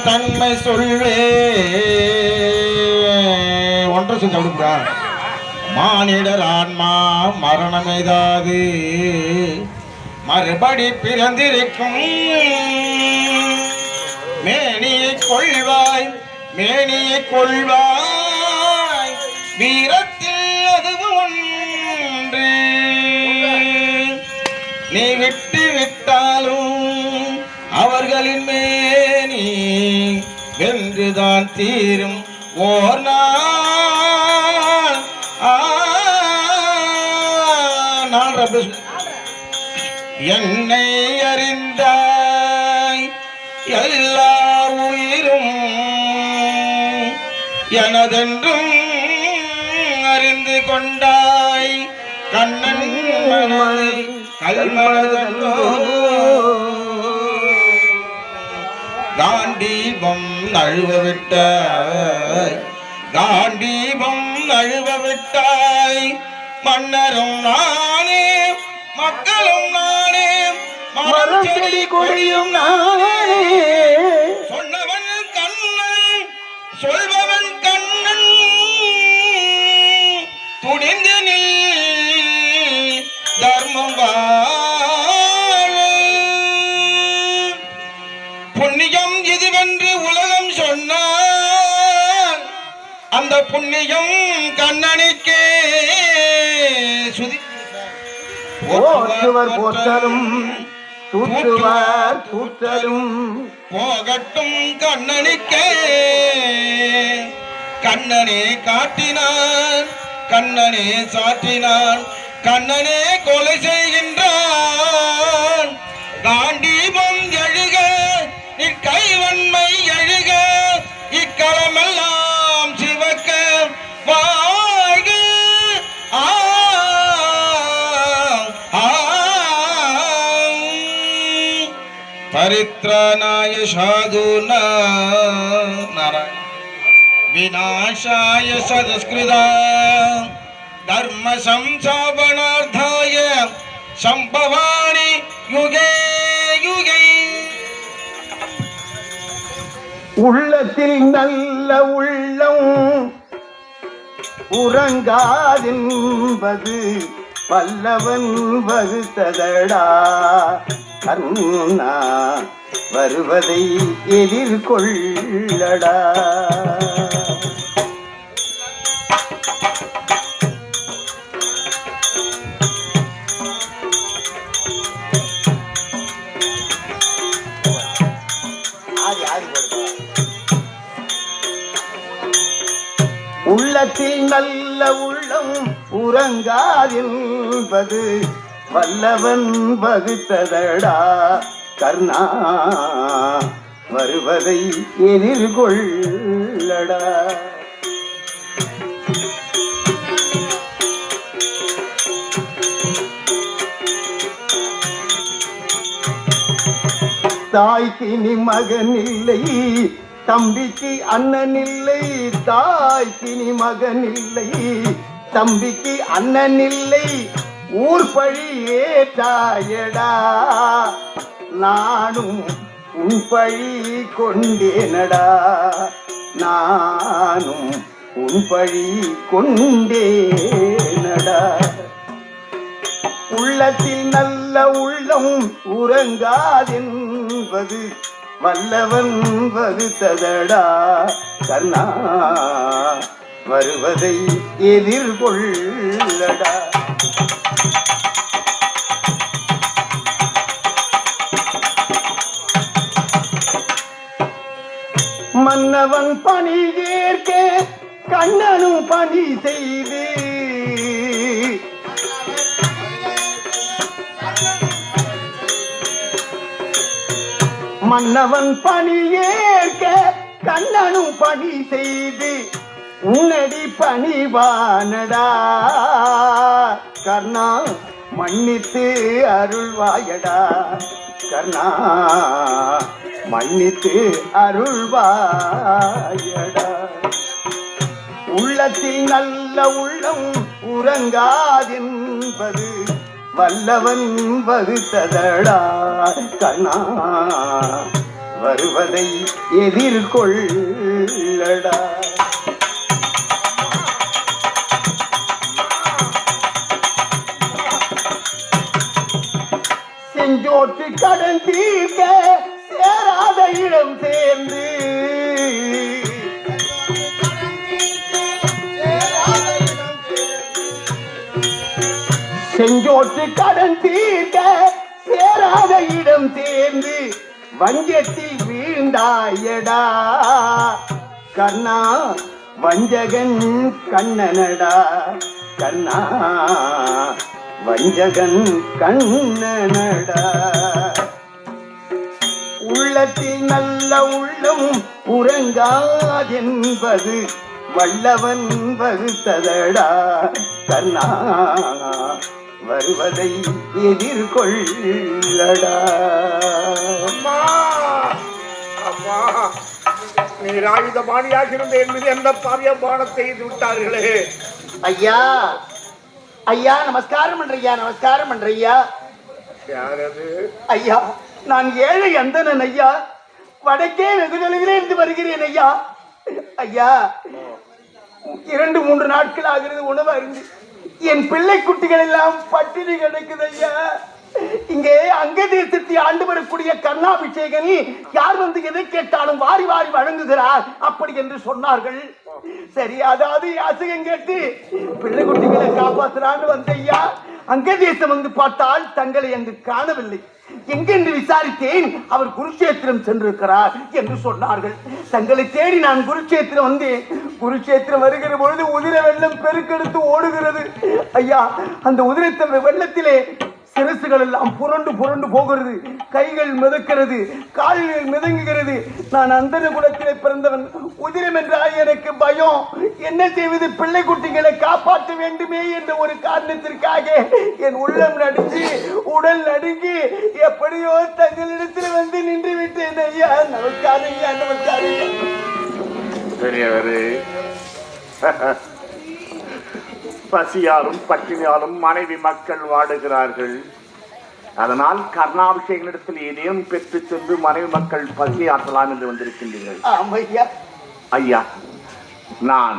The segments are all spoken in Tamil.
தன்மை சொல்வே ஒன்றை செஞ்சு அப்படிப்பா மானிடர் ஆன்மா மரணம் எய்தாது மறுபடி பிறந்திருக்கும் மேனியை கொள்வாய் மேனியை கொள்வாய் வீரத்தில் அதுவும் ஒன்று நீ விட்டு விட்டாலும் அவர்களின் மேனி வென்றுதான் தீரும் ஓர் நாள் என்னை அறிந்தாய் எல்லா உயிரும் எனதென்றும் அறிந்து கொண்டாய் கண்ணன் மனதை கல்மனதோ காண்டீபம் நழுவ விட்டாய் காண்டீபம் நழுவ விட்டாய் மன்னரும் நானே மக்களும் நானே மரம் செடி கொடியும் நானே சொன்னவன் கண்ணன் சொல்பவன் கண்ணன் துணிந்து நில் தர்மம் புண்ணியம் இதுவென்று உலகம் சொன்னார் அந்த புண்ணியம் கண்ணனுக்கே சுதி போற்றுவர் போற்றலும் தூற்றுவார் தூற்றலும் போகட்டும் கண்ணனுக்கே கண்ணனே காட்டினான் கண்ணனே சாற்றினான் கண்ணனே கொலை செய்கின்றான் காண்டீபம் எழுக இக்கைவன்மை எழுக இக்களமெல்லாம் சிவக்க வாழ்க परित्राणाय साधूना नारायण विनाशाय सदस्कृता धर्म संस्थापनार्थाय संभवामि युगे युगे உள்ளத்தில் நல்ல உள்ளம் உறங்காதென்பது பல்லவன் வகுத்ததடா கண்ணா வருவதை எதிர்கொள்ளடா உள்ளத்தில் நல்ல உள்ளம் உறங்காதென்பது வல்லவன் வகுத்ததடா கர்ணா வருவதை எதிர்கொள்ளடா தாய்க்கு நீ மகன் இல்லை தம்பிக்கு அண்ணன் இல்லை தாய்க்கு நீ மகன் இல்லை தம்பிக்கு அண்ணன் இல்லை ஊர் பழி ஏற்றாயடா நானும் உன் பழி கொண்டேனடா நானும் உன் பழி கொண்டேனடா உள்ளத்தில் நல்ல உள்ளம் உறங்காதென்பது வல்லவன் வகுத்ததடா கர்ணா வருவதை எதிர்கொள்ளடா மன்னவன் பணி ஏற்க கண்ணனும் பணி செய்து மன்னவன் பணி ஏற்க கண்ணனும் பணி செய்து உன்னடி பணிவானடா கர்ணா மன்னித்து அருள்வாயடா கர்ணா மன்னித்து அருள்வாயடா உள்ளத்தில் நல்ல உள்ளம் உறங்காதென்பது வல்லவன் வகுத்ததடா கண்ணா வருவதை எதிர்கொள்ளடா. செஞ்சோற்று கடன் தீர்க்க சேராத இடம் சேர்ந்து செஞ்சோற்று கடன் தீர்க்க சேராத இடம் சேர்ந்து வஞ்சத்தில் வீழ்ந்தாயடா கண்ணா. வஞ்சகன் கண்ணனடா கண்ணா, வஞ்சகன் கண்ணனடா. உள்ளத்தில் நல்ல உள்ளம் உறங்காதென்பது வல்லவன் வகுத்ததடா கண்ணா. வருவதை எதிர்கொள்ளடா. அம்மா அம்மா, நீர் ஆயுதபாணியாக இருந்த என்பது எந்த பாவியபானம் செய்து விட்டார்களே. ஐயா ஐயா, நமஸ்காரம் பண்றையா, நமஸ்காரம் பண்றையா. யார் அது? ஐயா, நான் ஏழை அந்தணன் ஐயா. வடக்கே வெகு தொலைவிலே இருந்து வருகிறேன் ஐயா. ஐயா, 2-3 நாட்கள் ஆகிறது உணவு அருந்து என் பிள்ளை குட்டிகள் எல்லாம் பட்டினி கிடக்குது ஐயா. இங்கே அங்க தேசத்தை ஆண்டு வரக்கூடிய கர்ணாபிஷேகன் யார் வந்து எதை கேட்டாலும் வாரி வாரி வழங்குகிறார் அப்படி என்று சொன்னார்கள். சரி, அதாவது அசகம் கேட்டு பிள்ளை குட்டிகளை காப்பாற்றுறான்னு வந்த ஐயா. அங்க தேசம் வந்து பார்த்தால் தங்களை அங்கு காணவில்லை. எங்கென்று விசாரித்தேன். அவர் குருஷேத்திரம் சென்றிருக்கிறார் என்று சொன்னார்கள். தங்களை தேடி நான் குருஷேத்திரம் வந்தேன். குருஷேத்திரம் வருகிற பொழுது உதிர வெள்ளம் பெருக்கெடுத்து ஓடுகிறது ஐயா. அந்த உதிரத்த வெள்ளத்திலே சிரசுகள் எல்லாம் புரண்டு புரண்டு போகிறது, கைகள் மிதக்கிறது, கால்கள் மிதங்குகிறது. நான் அந்தன குலத்திலே பிறந்தவன். உதிரம் என்றால் எனக்கு பயம். என்ன செய்வது? பிள்ளை குட்டிகளை காப்பாற்ற வேண்டுமே என்ற ஒரு காரணத்திற்காக என் உள்ளம் நடுங்கி உடல் நடுங்கி எப்படியோ தங்களிடத்தில் வந்து நின்று விட்டேன் ஐயா. நமஸ்காரம் ஐயா, நமஸ்காரம். பெரியவரே, பசியாலும் பட்டினியாலும் மனைவி மக்கள் வாடுகிறார்கள். அதனால் கர்ணாபிஷேகனிடத்தில் ஏதேனும் பெற்று சென்று மனைவி மக்கள் பசியாற்றலாம் என்று வந்திருக்கின்றீர்கள். ஐயா, நான்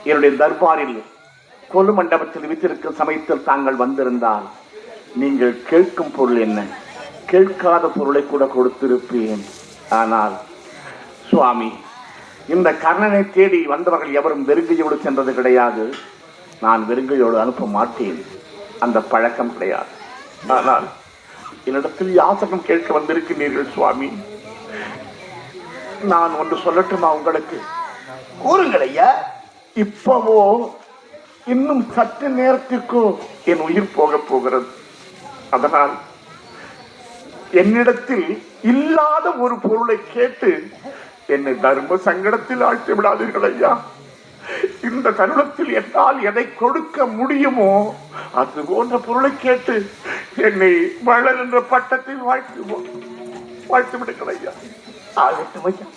என்னுடைய தர்பாரில் கொலு மண்டபத்தில் வைத்திருக்கும் சமயத்தில் தாங்கள் வந்திருந்தால் நீங்கள் கேட்கும் பொருள் என்ன? கேட்காத பொருளை கூட கொடுத்திருப்பேன். ஆனால் சுவாமி, இந்த கர்ணனை தேடி வந்தவர்கள் எவரும் வெறுங்கையோடு சென்றது கிடையாது. நான் வெறுங்கையோடு அனுப்ப மாட்டேன், அந்த பழக்கம் கிடையாது. ஆனால் என்னிடத்தில் யாசகம் கேட்க வந்திருக்கிறீர்கள் சுவாமி. நான் ஒன்று சொல்லட்டுமா உங்களுக்கு? கூறுங்கள் ஐயா. இப்பவோ இன்னும் சற்று நேரத்திற்கோ என் உயிர் போக போகிறது. அதனால் என்னிடத்தில் இல்லாத ஒரு பொருளை கேட்டு என்னை தர்ம சங்கடத்தில் ஆழ்த்தி விடாதீர்கள் ஐயா. இந்த தருணத்தில் என்னால் எதை கொடுக்க முடியுமோ அது போன்ற பொருளை கேட்டு என்னை வளர் என்ற பட்டத்தில் வாழ்த்து விடுங்கள் ஐயா. ஆகட்டும் ஐயா.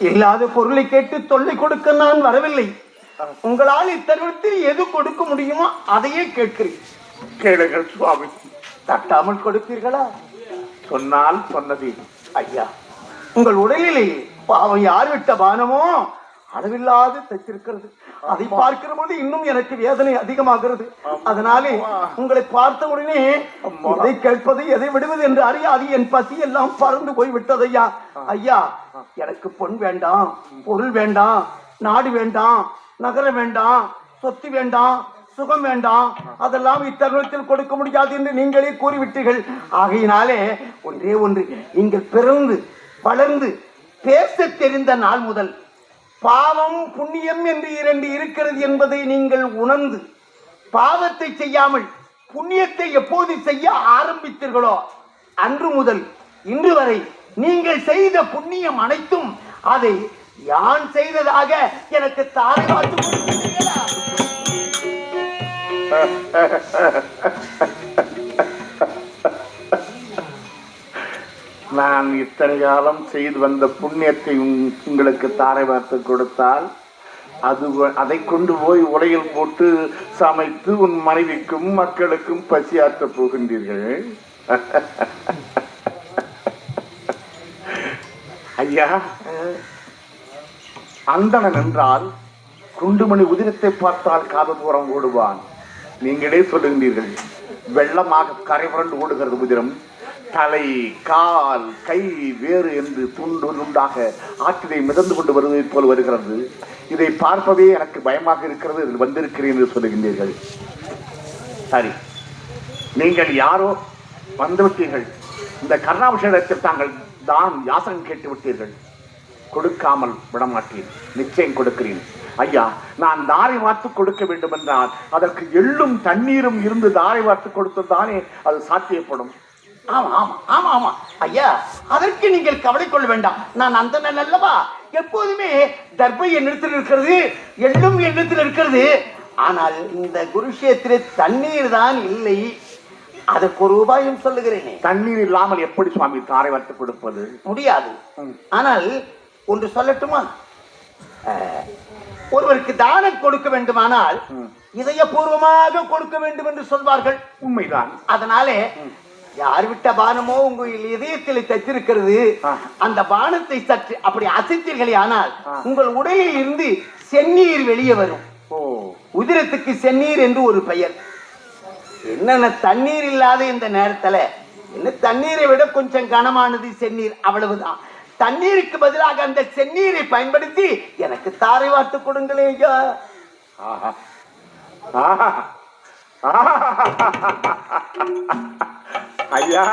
இல்லாத பொருளை கேட்டு தொல்லை கொடுக்க நான் வரவில்லை. உங்களால் இத்தருணத்தில் எது கொடுக்க முடியுமோ அதையே கேட்கிறேன். கேளுங்கள் சுவாமி. தட்டாமல் கொடுப்பீர்களா? சொன்னால் சொன்னதே. ஐயா, உங்கள் உடலிலே பாவம் யார் விட்ட பானமோ அளவில்லாது தைத்திருக்கிறது. அதை பார்க்கிற போது இன்னும் எனக்கு வேதனை அதிகமாகிறது. அதனாலே உங்களை பார்த்த உடனே எதை கேட்பது எதை விடுவது என்று அறியாது என் பசி எல்லாம் பறந்து போய்விட்டது ஐயா. ஐயா, எனக்கு பொன் வேண்டாம், பொருள் வேண்டாம், நாடு வேண்டாம், நகரம் வேண்டாம், சொத்து வேண்டாம், சுகம் வேண்டாம். அதெல்லாம் இத்தருணத்தில் கொடுக்க முடியாது என்று நீங்களே கூறிவிட்டீர்கள். ஆகையினாலே ஒன்றே ஒன்று, நீங்கள் பிறந்து வளர்ந்து பேச தெரிந்த நாள் முதல் பாவம் புண்ணியம் என்று 2 இருக்கிறது என்பதை நீங்கள் உணர்ந்து பாவத்தை செய்யாமல் புண்ணியத்தை எப்போது செய்ய ஆரம்பித்தீர்களோ அன்று முதல் இன்று வரை நீங்கள் செய்த புண்ணியம் அனைத்தும் அதை யான் செய்ததாக எனக்கு தாரை பார்த்து கொடுக்கிறீர்களா? நான் இத்தனை காலம் செய்து வந்த புண்ணியத்தை உங்களுக்கு தாரை வார்த்து கொடுத்தால் அதை கொண்டு போய் உலையில் போட்டு சமைத்து உன் மனைவிக்கும் மக்களுக்கும் பசியாற்றப் போகின்றீர்கள். ஐயா, அந்தணன் என்றால் குண்டுமணி உதிரத்தை பார்த்தால் காத தூரம் ஓடுவான். நீங்களே சொல்லுகின்றீர்கள், வெள்ளமாக கரை புரண்டு ஓடுகிறது உதிரம். தலை, கால், கை வேறு என்று துண்டு துண்டாக ஆற்றினை மிதந்து கொண்டு வருவதை போல் வருகிறது. இதை பார்ப்பதே எனக்கு பயமாக இருக்கிறது. இதில் வந்திருக்கிறேன் என்று சொல்லுகின்றீர்கள். சரி, நீங்கள் யாரோ வந்துவிட்டீர்கள். இந்த கர்ணாபிஷேகத்தில் தாங்கள் தான் யாசகம் கேட்டு விட்டீர்கள். கொடுக்காமல் விடமாட்டேன், நிச்சயம் கொடுக்கிறேன். ஐயா, நான் தாரை வார்த்து கொடுக்க வேண்டும் என்றால் அதற்கு எள்ளும் தண்ணீரும் இருந்து தாரை வார்த்து கொடுத்ததானே அது சாத்தியப்படும். ஆமா ஆமா ஆமா ஆமா ஐயா, அதற்கு நீங்கள் கவலை கொள்ள வேண்டாம். நான் அந்த நல்லவா, எப்போதுமே தர்பை என்னிடத்தில் இருக்கிறது, எள்ளும் என்னிடத்தில் இருக்கிறது. ஆனால் இந்த குருஷேத்திர தண்ணீர் தான் இல்லை. அதற்கு ஒரு உபாயம் சொல்லுகிறேனே. தண்ணீர் இல்லாமல் எப்படி சுவாமி தாரை வார்த்து கொடுப்பது? முடியாது. ஆனால் ஒன்று சொல்லட்டுமா? ஒருவருக்கு தானம் கொடுக்க வேண்டுமானால் இதயபூர்வமாக கொடுக்க வேண்டும் என்று சொல்வார்கள். உண்மைதான். அதனாலே யார் விட்ட பானமோ உங்கள் இதயத்தில் தைத்திருக்கிறது, அந்த பானத்தை சற்று அப்படி அசைத்தீர்களே ஆனால் உங்கள் உடலில் இருந்து செந்நீர் வெளியே வரும். உதிரத்துக்கு செந்நீர் என்று ஒரு பெயர். என்னென்ன தண்ணீர் இல்லாத இந்த நேரத்துல என்ன, தண்ணீரை விட கொஞ்சம் கனமானது செந்நீர், அவ்வளவுதான். தண்ணீருக்கு பதிலாக அந்த செந்நீரை பயன்படுத்தி எனக்கு தாரை வார்த்து கொடுங்களே ஐயா. ஐயா,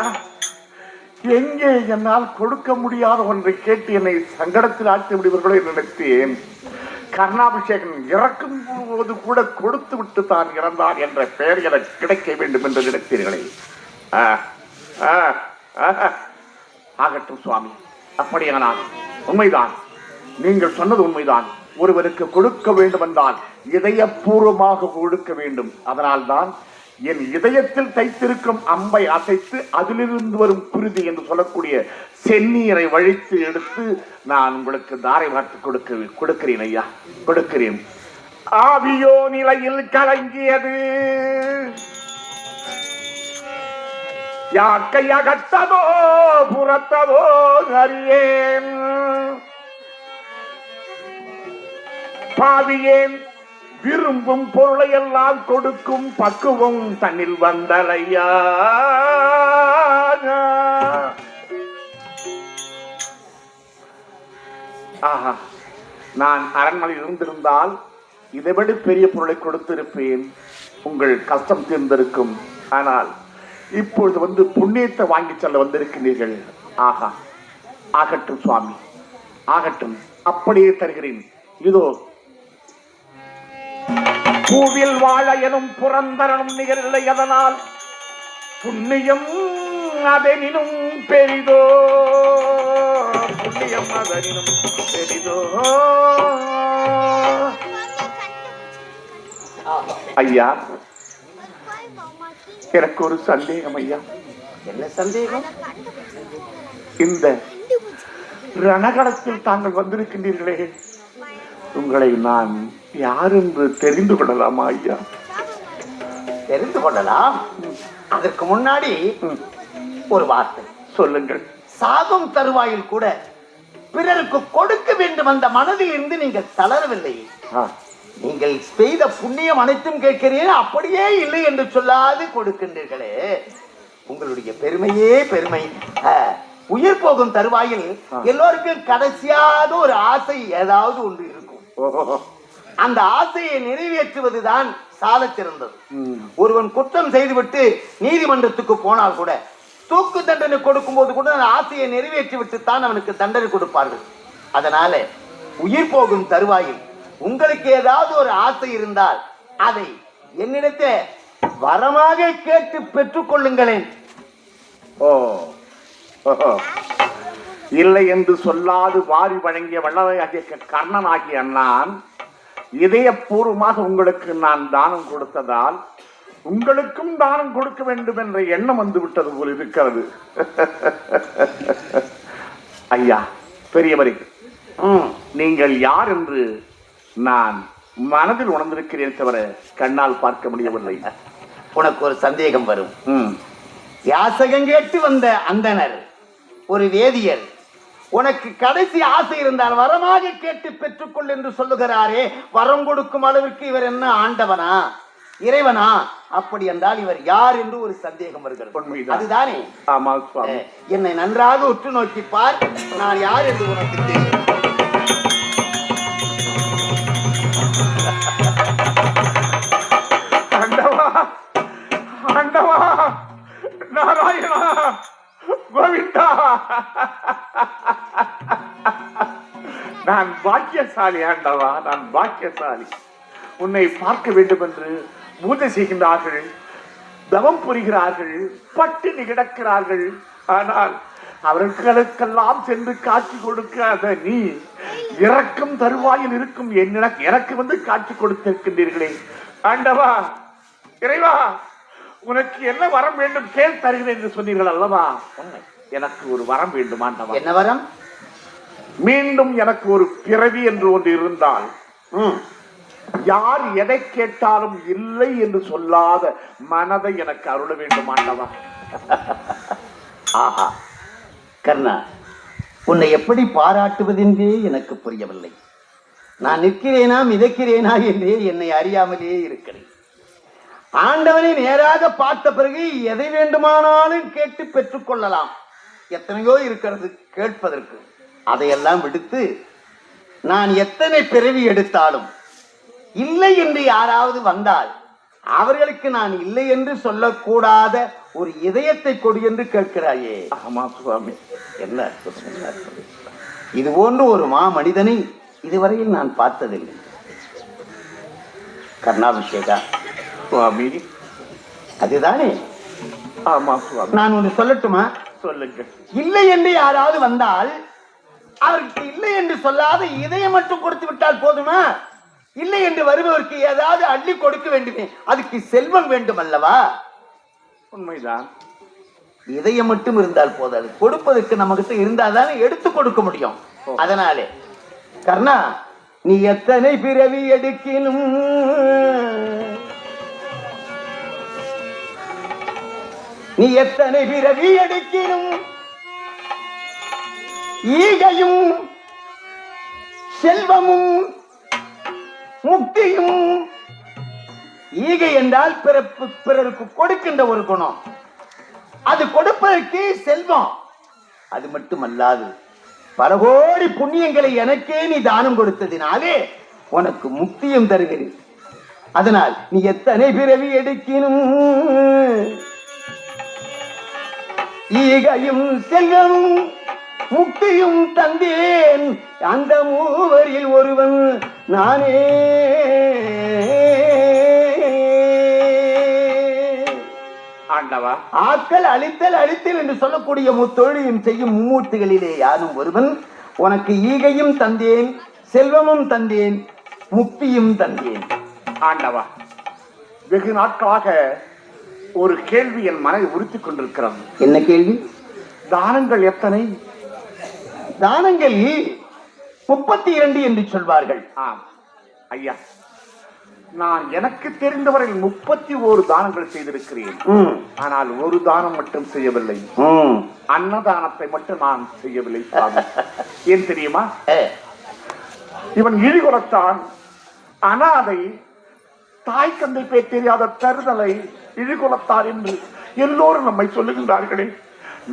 எங்கே என்னால் கொடுக்க முடியாத ஒன்றை கேட்டு என்னை சங்கடத்தில் ஆட்சி விடுவர்களோ நினைத்தேன். கர்ணாபிஷேகன் இறக்கும் போது கூட கொடுத்து விட்டு தான் இறந்தார் என்ற பெயர் எனக்கு கிடைக்க வேண்டும் என்று நினைத்தீர்களே. ஆகட்டும் சுவாமி, அப்படியானால் உண்மைதான், நீங்கள் சொன்னது உண்மைதான். ஒருவருக்கு கொடுக்க வேண்டும் என்றால் இதயபூர்வமாக கொடுக்க வேண்டும். அதனால்தான் என் இதயத்தில் தைத்திருக்கும் அம்பை அசைத்து அதிலிருந்து வரும் குருதி என்று சொல்லக்கூடிய செந்நீரை வழித்து எடுத்து நான் உங்களுக்கு தாரை வார்த்து கொடுக்கிறேன் ஐயா, கொடுக்கிறேன். ஆவியோ நிலையில் கலங்கியது, யாக்கை அகத்ததோ புறத்ததோ அறியேன், பாவியேன் விரும்பும் பொருளை எல்லாம் கொடுக்கும் பக்குவம் தன்னில் வந்தலையா. ஆஹா, நான் அரண்மனையில் இருந்திருந்தால் இதைவிட பெரிய பொருளை கொடுத்திருப்பேன், உங்கள் கஷ்டம் தீர்ந்திருக்கும். ஆனால் இப்பொழுது வந்து புண்ணியத்தை வாங்கி செல்ல வந்திருக்கிறீர்கள். ஆஹா, ஆகட்டும் சுவாமி, ஆகட்டும், அப்படியே தருகிறேன். இதோ பூவில் வாழ எனும் புறந்தரனும் நிகரில்லை, அதனால் புண்ணியம் அதனினும் பெரிதோ, புண்ணியம் அதனினும் பெரிதோ. ஐயா, எனக்கு ஒரு சந்தேகம் ஐயா. என்ன சந்தேகம்? இந்த ரணகளத்தில் தாங்கள் வந்திருக்கின்றீர்களே, உங்களை நான் யார் என்று தெரிந்து கொள்ளலாமா ஐயா? தெரிந்து கொள்ளலாம். அதற்கு முன்னாடி ஒரு வார்த்தை சொல்லுங்கள். சாகும் தருவாயில் கூட பிறருக்கு கொடுக்க வேண்டும் அந்த மனதில் இருந்து நீங்கள் தளரவில்லை. நீங்கள் செய்த புண்ணியம் அனைத்தும் கேட்கிறீர்கள், அப்படியே இல்லை என்று சொல்லாது கொடுக்கின்றீர்களே, உங்களுடைய பெருமையே பெருமை. உயிர் போகும் தருவாயில் எல்லோருக்கும் கடைசியாக ஒரு ஆசை ஏதாவது ஒன்று இருக்கும். அந்த ஆசையை நிறைவேற்றுவதுதான் சால சிறந்தது. ஒருவன் குற்றம் செய்துவிட்டு நீதிமன்றத்துக்கு போனால் கூட தூக்கு தண்டனை கொடுக்கும் போது கூட அந்த ஆசையை நிறைவேற்றி விட்டு தான் அவனுக்கு தண்டனை கொடுப்பார்கள். அதனால உயிர் போகும் தருவாயில் உங்களுக்கு ஏதாவது ஒரு ஆசை இருந்தால் அதை என்னிடத்தை வரமாக கேட்டு பெற்றுக் கொள்ளுங்களேன். ஓ, இல்லை என்று சொல்லாது வாரி வழங்கிய வல்லவையாகிய கர்ணன் ஆகிய நான் இதயபூர்வமாக உங்களுக்கு நான் தானம் கொடுத்ததால் உங்களுக்கும் தானம் கொடுக்க வேண்டும் என்ற எண்ணம் வந்து விட்டது போல் இருக்கிறது. ஐயா பெரியவரே, நீங்கள் யார் என்று நான் மனதில் உணர்ந்திருக்கிறேன் தவிர கண்ணால் பார்க்க முடியவில்லை. உனக்கு ஒரு சந்தேகம் வரும். யாசகம் கேட்டு வந்த அந்தனர், ஒரு வேதியர், உனக்கு கடைசி ஆசை இருந்தால் வரமாக கேட்டு பெற்றுக்கொள் என்று சொல்லுகிறாரே, வரம் கொடுக்கும் அளவிற்கு இவர் என்ன ஆண்டவனா இறைவனா? அப்படி என்றால் இவர் யார் என்று ஒரு சந்தேகம் வருகிறது. உண்மைதான். அதுதானே? ஆமா சுவாமி. என்னை நன்றாக உற்று நோக்கி பார், நான் யார் என்று உனக்கு தெரியும். ஆண்டவா, ஆண்டவா, நாராயணா, கோவிந்தா, நான் பாக்கியசாலி ஆண்டவா, நான் பாக்கியசாலி. உன்னை பார்க்க வேண்டும் என்று பூஜை செய்கின்றார்கள், தவம் புரிகிறார்கள், பட்டினி கிடக்கிறார்கள். ஆனால் அவர்களுக்கெல்லாம் சென்று காட்சி கொடுக்காத நீ இறக்கும் தருவாயில் இருக்கும் எனக்கு வந்து காட்சி கொடுத்திருக்கின்றீர்களே ஆண்டவா, இறைவா, உனக்கு என்ன வரம் வேண்டும் கேள் தருகிறேன் என்று சொன்னீர்கள் அல்லவா? எனக்கு ஒரு வரம் வேண்டும் ஆண்டவா. என்ன வரம்? மீண்டும் எனக்கு ஒரு பிறவி என்று ஒன்று இருந்தால், யார் எதை கேட்டாலும் இல்லை என்று சொல்லாத மனதை எனக்கு அருள வேண்டும் ஆண்டவா. ஆஹா கர்ணா, உன்னை எப்படி பாராட்டுவதென்றே எனக்கு புரியவில்லை. நான் நிற்கிறேனா மிதக்கிறேனா என்றே என்னை அறியாமலே இருக்கிறேன். ஆண்டவனை நேராக பார்த்த பிறகு எதை வேண்டுமானாலும் கேட்டு பெற்றுக் கொள்ளலாம். எத்தனையோ இருக்கிறது கேட்பதற்கு. அதையெல்லாம் விடுத்து நான் எத்தனை பிறவி எடுத்தாலும் இல்லை என்று யாராவது வந்தால் அவர்களுக்கு நான் இல்லை என்று சொல்லக்கூடாத ஒரு இதயத்தை கொடு என்று கேட்கிறாயே. ஆமா சுவாமி. என்ன இது போன்று ஒரு மனிதனை இதுவரையில் நான் பார்த்ததில்லை. கர்ணாபிஷேகா சுவாமி. அதுதானே? ஆமா சுவாமி. நான் ஒன்று சொல்லட்டுமா? சொல்லுங்க. இல்லை என்று யாராவது வந்தால் அவருக்கு இல்லை என்று சொல்லாத இதயம் மட்டும் கொடுத்து விட்டால் போதுமா? இல்லை என்று வருபவருக்கு ஏதாவது அள்ளி கொடுக்க வேண்டுமே, அதுக்கு செல்வம் வேண்டும் அல்லவா? உண்மைதான். இதயம் மட்டும் இருந்தால் போதாது, கொடுப்பதற்கு நம்ம கிட்ட இருந்தால் தானே எடுத்து கொடுக்க முடியும். அதனாலே கர்ணா, நீ எத்தனை பிறவி எடுக்கினும் நீ எத்தனை பிறவி எடுக்கினும் ஈகையும் செல்வமும் முக்தியும். ஈகை என்றால் பிறருக்கு கொடுக்கின்ற ஒரு குணம், அது கொடுப்பதற்கு செல்வம். அது மட்டுமல்லாது பல கோடி புண்ணியங்களை எனக்கே நீ தானம் கொடுத்ததினாலே உனக்கு முக்தியும் தருகிறேன். அதனால் நீ எத்தனை பிறவி எடுக்கினும் ஈகையும் செல்வமும் முக்தியும் தந்தேன், அந்த மூவரில் ஒருவன் நானே. ஆண்டவா, ஆக்கல் அழித்தல் அழித்தல் என்று சொல்லக்கூடிய முத்தொழிலையும் செய்யும் மும்மூர்த்திகளிலே யாரும் ஒருவன். உனக்கு ஈகையும் தந்தேன், செல்வமும் தந்தேன், முக்தியும் தந்தேன். ஆண்டவா, வெகு நாட்களாக ஒரு கேள்வி என் மனதை உறுத்திக் கொண்டிருக்கிறது. என்ன கேள்வி? தானங்கள் எத்தனை? தானங்கள் 32 என்று சொல்வார்கள். ஆம் ஐயா, நான் எனக்கு தெரிந்தவரை 31 தானங்கள் செய்திருக்கிறேன். ஆனால் ஒரு தானம் மட்டும் செய்யவில்லை. அன்னதானத்தை மட்டும் நான் செய்யவில்லை. ஏன் தெரியுமா? இவன் இழிகுலத்தான், அனாதை, தாய் தந்தை பேர் தெரியாத தருதலை, இழிகுலத்தார் என்று எல்லோரும் நம்மை சொல்லுகின்றார்களே.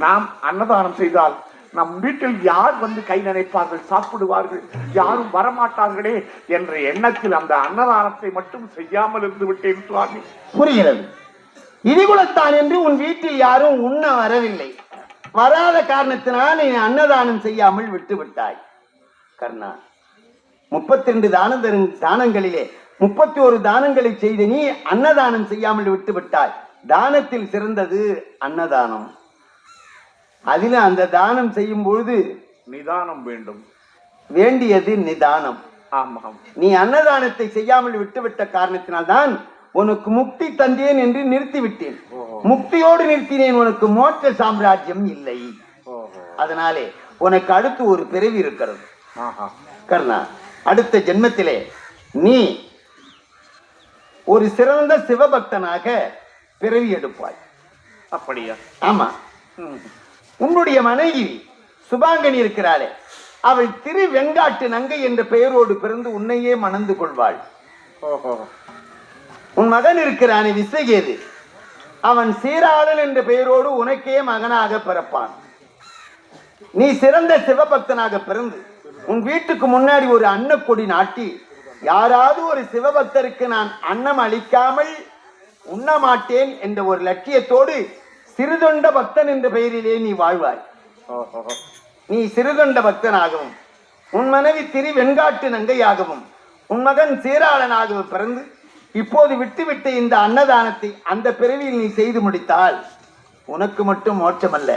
நாம் அன்னதானம் செய்தால் நம் வீட்டில் யார் வந்து கை நினைப்பார்கள், சாப்பிடுவார்கள், யாரும் வரமாட்டார்களே என்ற எண்ணத்தில் அந்த அன்னதானத்தை மட்டும் செய்யாமல் இருந்து விட்டேன் சுவாமி. புரிகிறது. இடிகுலத்தான் என்று உன் வீட்டில் யாரும் உண்ண வரவில்லை. வராத காரணத்தினால் நீ அன்னதானம் செய்யாமல் விட்டு விட்டாய். கர்ணா, 32 தானங்களிலே 31 தானங்களை செய்து நீ அன்னதானம் செய்யாமல் விட்டு விட்டாய். தானத்தில் சிறந்தது அன்னதானம். அதில் அந்த தானம் செய்யும் பொழுது நிதானம் வேண்டும். வேண்டியது நிதானம். ஆமாம். நீ அன்னதானத்தை செய்யாமல் விட்டுவிட்ட காரணத்தினால்தான் உனக்கு முக்தி தந்தேன் என்று நிறுத்திவிட்டேன். முக்தியோடு நிறுத்தினேன், உனக்கு மோட்ச சாம்ராஜ்யம் இல்லை. அதனாலே உனக்கு அடுத்து ஒரு பிறவி இருக்கிறது. கர்ணா, அடுத்த ஜென்மத்திலே நீ ஒரு சிறந்த சிவபக்தனாக பிறவி எடுப்பாய். அப்படியா? ஆமா. உன்னுடைய மனைவி சுபாங்கனி இருக்கிறாளே, அவள் திரு வெங்காட்டு நங்கை என்ற பெயரோடு பிறந்து உன்னையே மணந்து கொள்வாள். ஓஹோ. உன் மகன் இருக்கிறானே விசகேது, அவன் சீராளன் என்ற பெயரோடு உனக்கே மகனாக பிறப்பான். நீ சிறந்த சிவபக்தனாக பிறந்து உன் வீட்டுக்கு முன்னாடி ஒரு அன்னக்கொடி நாட்டி, யாராவது ஒரு சிவபக்தருக்கு நான் அன்னம் அளிக்காமல் உண்ண மாட்டேன் என்ற ஒரு லட்சியத்தோடு சிறுதொண்ட பக்தன் என்ற பெயரிலே நீ வாழ்வாய். நீ சிறுதொண்ட பக்தனாகவும் உன் மனைவி திரு வெண்காட்டு நங்கையாகவும் உன் மகன் சீராளனாகவும் பிறந்து இப்போது விட்டுவிட்ட இந்த அன்னதானத்தை அந்த பிறவியில் நீ செய்து முடித்தால் உனக்கு மட்டும் மோட்சமல்ல,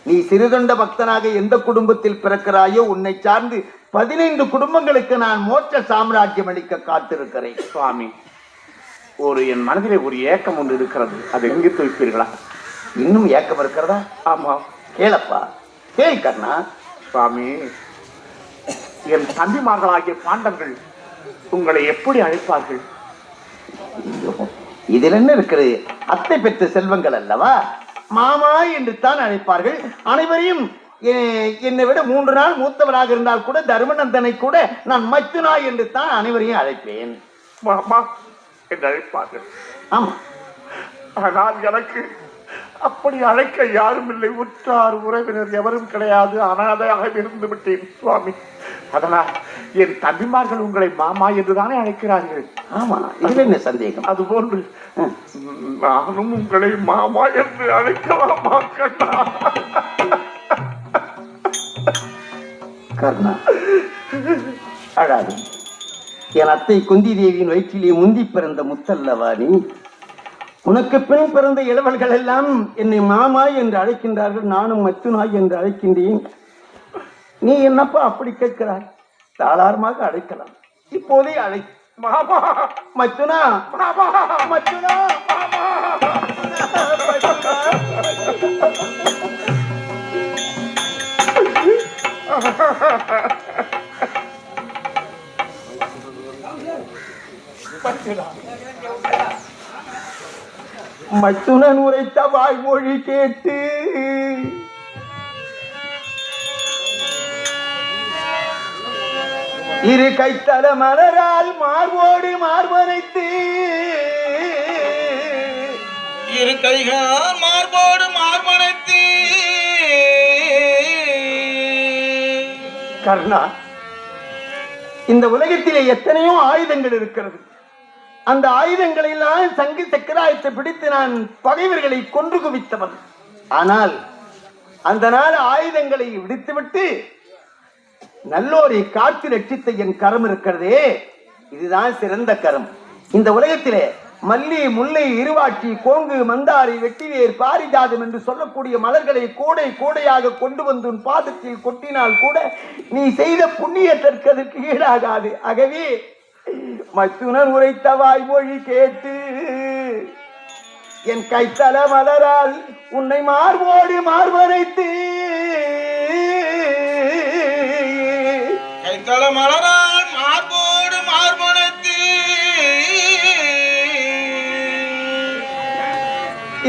நீ சிறுதொண்ட பக்தனாக எந்த குடும்பத்தில் பிறக்கிறாயோ உன்னை சார்ந்து 15 குடும்பங்களுக்கு நான் மோட்ச சாம்ராஜ்யம் அளிக்க காத்திருக்கிறேன். சுவாமி, என் மனதிலே ஒரு ஏக்கம் ஒன்று இருக்கிறது, அதை எங்கே துவைப்பீர்களா? இன்னும் ஏக்கம் இருக்கிறதா? ஆமா. கேளப்பா, கேள் கர்ணா. சுவாமி, என் தம்பிமார்களாகிய பாண்டவர்கள் உங்களை எப்படி அழைப்பார்கள்? இதில் என்ன இருக்கிறது? அத்தை பெற்ற செல்வங்கள் அல்லவா, மாமா என்று தான் அழைப்பார்கள். அனைவரையும் என்னை விட 3 நாள் மூத்தவராக இருந்தால் கூட தர்மநந்தனை கூட நான் மைத்துனா என்று தான் அனைவரையும் அழைப்பேன். மாமா என்று அழைப்பார்கள். ஆமா. ஆனால் எனக்கு அப்படி அழைக்க யாரும் இல்லை, உற்றார் உறவினர் எவரும் கிடையாது, அனாதையாக இருந்து விட்டேன் சுவாமி. அதனால் என் தம்பிமார்கள் உங்களை மாமா என்றுதானே அழைக்கிறார்கள். ஆமா, இதுல என்ன சந்தேகம்? அதுபோன்று நானும் உங்களை மாமா என்று அழைக்கலாமா கண்ணா? கர்ணா, அழாது. என் அத்தை குந்தி தேவியின் வயிற்றிலே முந்தி பிறந்த முத்தல்லவா நீ? உனக்கு பின் பிறந்த இளவல்கள் எல்லாம் என்னை மாமா என்று அழைக்கின்றார்கள், நானும் மச்சுனாய் என்று அழைக்கின்றேன். நீ என்னப்பா அப்படி கேட்கிறாய்? தாராளமாக அழைக்கலாம், இப்போதே அழை. மாமா, மச்சுனா, மாமா, மச்சுனா, மாமா. மச்சுனன் உரைத்த வாய்மொழி கேட்டு இரு கைத்தல மலரால் மார்போடு மார்பனைத்து, இரு கைகால் மார்போடு மார்பனைத்து. கர்ணா, இந்த உலகத்திலே எத்தனையோ ஆயுதங்கள் இருக்கிறது. அந்த ஆயுதங்களெல்லாம் சங்கு சக்கராயத்தை பிடித்து நான் பகைவர்களை கொன்று குவித்தவன். ஆனால் அந்த நாள் ஆயுதங்களை விடுத்துவிட்டு நல்லோரை காத்து ரட்சித்த என் கரம் இருக்கிறதே, இதுதான் சிறந்த கரம். இந்த உலகத்திலே மல்லி, முல்லை, இருவாட்சி, கோங்கு, மந்தாரி, வெட்டிவேர், பாரிஜாதம் என்று சொல்லக்கூடிய மலர்களை கூடை கூடையாக கொண்டு வந்து உன் பாதத்தில் கொட்டினால் கூட நீ செய்த புண்ணியத்திற்கு அதற்கு ஈடாகாது. ஆகவே மச்சுனன் உரைத்த வாய்மொழி கேட்டு என் கைத்தல மலரால் உன்னை மார்போடு மார்பனைத்து, கைத்தல மலரால் மார்போடு மார்பனைத்து.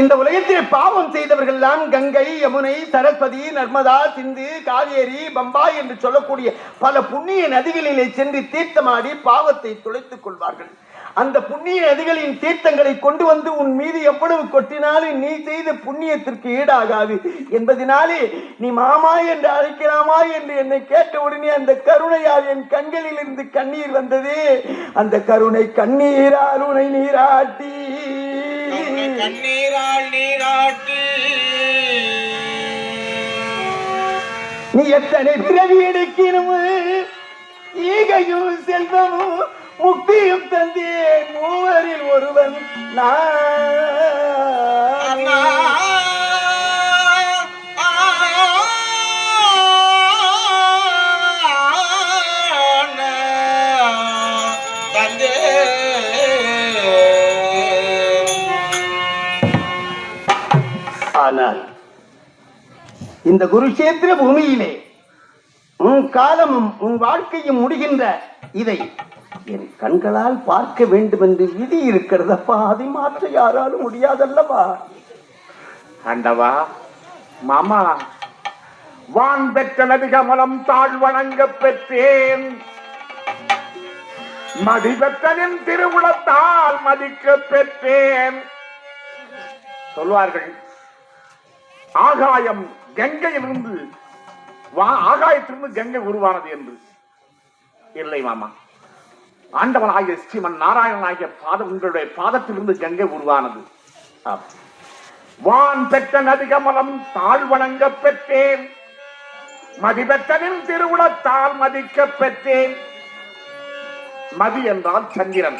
இந்த உலகத்தில் பாவம் செய்தவர்கள் எல்லாம் கங்கை, யமுனை, சரஸ்வதி, நர்மதா, சிந்து, காவேரி, பம்பாய் என்று சொல்லக்கூடிய பல புண்ணிய நதிகளிலே சென்று தீர்த்தமாடி பாவத்தை துளைத்துக் கொள்வார்கள். அந்த புண்ணிய நதிகளின் தீர்த்தங்களை கொண்டு வந்து உன் மீது எவ்வளவு கொட்டினாலும் நீ செய்த புண்ணியத்திற்கு ஈடாகாது என்பதனாலே நீ மாமா என்று அழைக்கலாமா என்று என்னை கேட்ட உடனே அந்த கருணையால் என் கண்களில் இருந்து கண்ணீர் வந்தது. அந்த கருணை கண்ணீரால் உனை நீராட்டி, கண்ணீரால் நீராட்டி. நீ எத்தனை பிறவி எடுக்கணும், ஈகையும் செல்வமும் முக்தியும் தந்தேன், மூவரில் ஒருவன் நான். ஆனால் இந்த குருஷேத்திர பூமியிலே உன் காலமும் உன் வாழ்க்கையும் முடிகின்ற இதை என் கண்களால் பார்க்க வேண்டும் என்று விதி இருக்கிறதப்பா, அதை மாற்ற யாராலும் முடியாதல்லவா? ஆண்டவா, மாமா வான் பெற்ற நதிகமலம் தாழ் வணங்க பெற்றேன். மதி பெற்றனின் திருவுளத்தால் மதிக்க பெற்றேன். சொல்வார்கள் ஆகாயம் கங்கையிலிருந்து ஆகாயத்திலிருந்து கங்கை உருவானது என்று. இல்லை மாமா, ஆண்டவனாகிய ஸ்ரீமன் நாராயணனாகிய உங்களுடைய பாதத்திலிருந்து கங்கை உருவானது. வான் பெற்ற நதிகமலம் தாழ் வணங்க பெற்றேன். மதிபெற்றனின் திருவுளத்தால் மதிக்க பெற்றேன். மதி என்றால் சந்திரன்.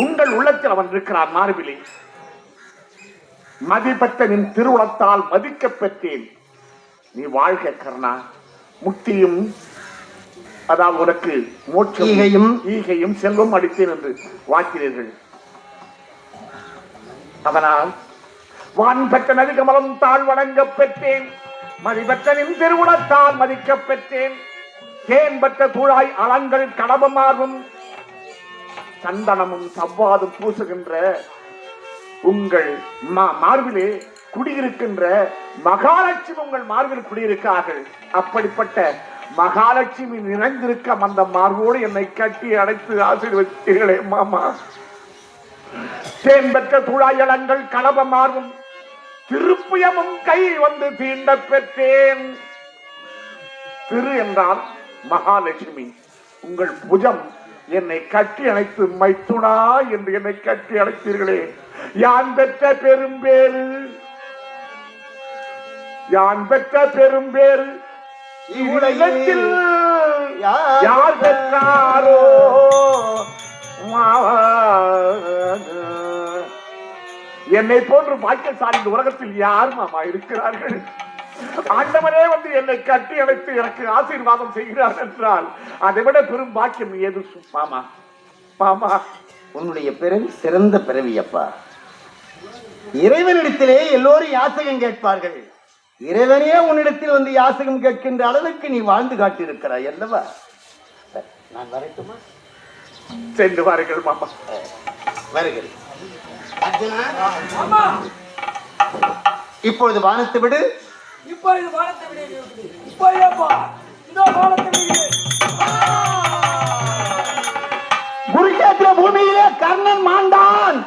உங்கள் உள்ளத்தில் அவன் இருக்கிறார் மார்பிலே. மதிபெற்றனின் திருவுளத்தால் மதிக்க பெற்றேன். நீ வாழ்க கர்ணா. முக்தியும் அதாவது உனக்கு மோட்சம் ஈகையும் செல்வம் அளித்தேன் என்று வாக்கிறீர்கள். அதனால் வான் பெற்ற நதிகமலம் தாழ் வணங்க பெற்றேன். மதிபெற்றனின் திருவுளத்தால் மதிக்க பெற்றேன். தேன் பெற்ற தூளாய் அலங்கள் கடபமார்பும் சந்தனமும் சவ்வாதும் பூசுகின்ற உங்கள் மார்பிலே குடியிருக்கின்ற மகாலட்சுமி உங்கள் மார்பில் குடியிருக்கார்கள். அப்படிப்பட்ட மகாலட்சுமி நிறைந்திருக்க அந்த மார்போடு என்னை கட்டி அடைத்து ஆசீர்வதித்தீர்களே மாமா. தேன் பெற்ற தூளாயலங்கள் கலபமார்பும் திருப்புயமும் கை வந்து தீண்ட பெற்றேன். திரு என்றால் மகாலட்சுமி. உங்கள் புஜம் என்னை கட்டி அணைத்து மைத்துனா என்று என்னை கட்டி அணைத்தீர்களே. யான் பெற்ற பெரும்பேறு, யான் பெற்ற பெரும்பேறு இவ்வுலகத்தில் யார் பெற்றாரோ. என்னை போன்று பாக்கியசாலி இந்த உலகத்தில் யார் மாமா இருக்கிறார்கள்? ஆண்டவரே வந்து என்னை கட்டி அணைத்து எனக்கு ஆசீர்வாதம் செய்கிறார் என்றால் அதை விட பெரும் பாக்கியம் ஏது மாமா? மாமா, உன்னுடைய பிறவி சிறந்த பிறவி அப்பா. இறைவனிடத்திலே எல்லோரும் யாசகம் கேட்பார்கள். இறைவனே உன்னிடத்தில் வந்து யாசகம் கேட்கின்ற அளவுக்கு நீ வாழ்ந்து காட்டியிருக்கிறாய் அல்லவா? நான் வரட்டுமா? சென்று வாருங்கள் மாமா. வருகிறேன். இப்பொழுது வானத்தை விடு. இப்பொழுது வானத்தை விடு. இப்பொழுது வானத்தை விடு.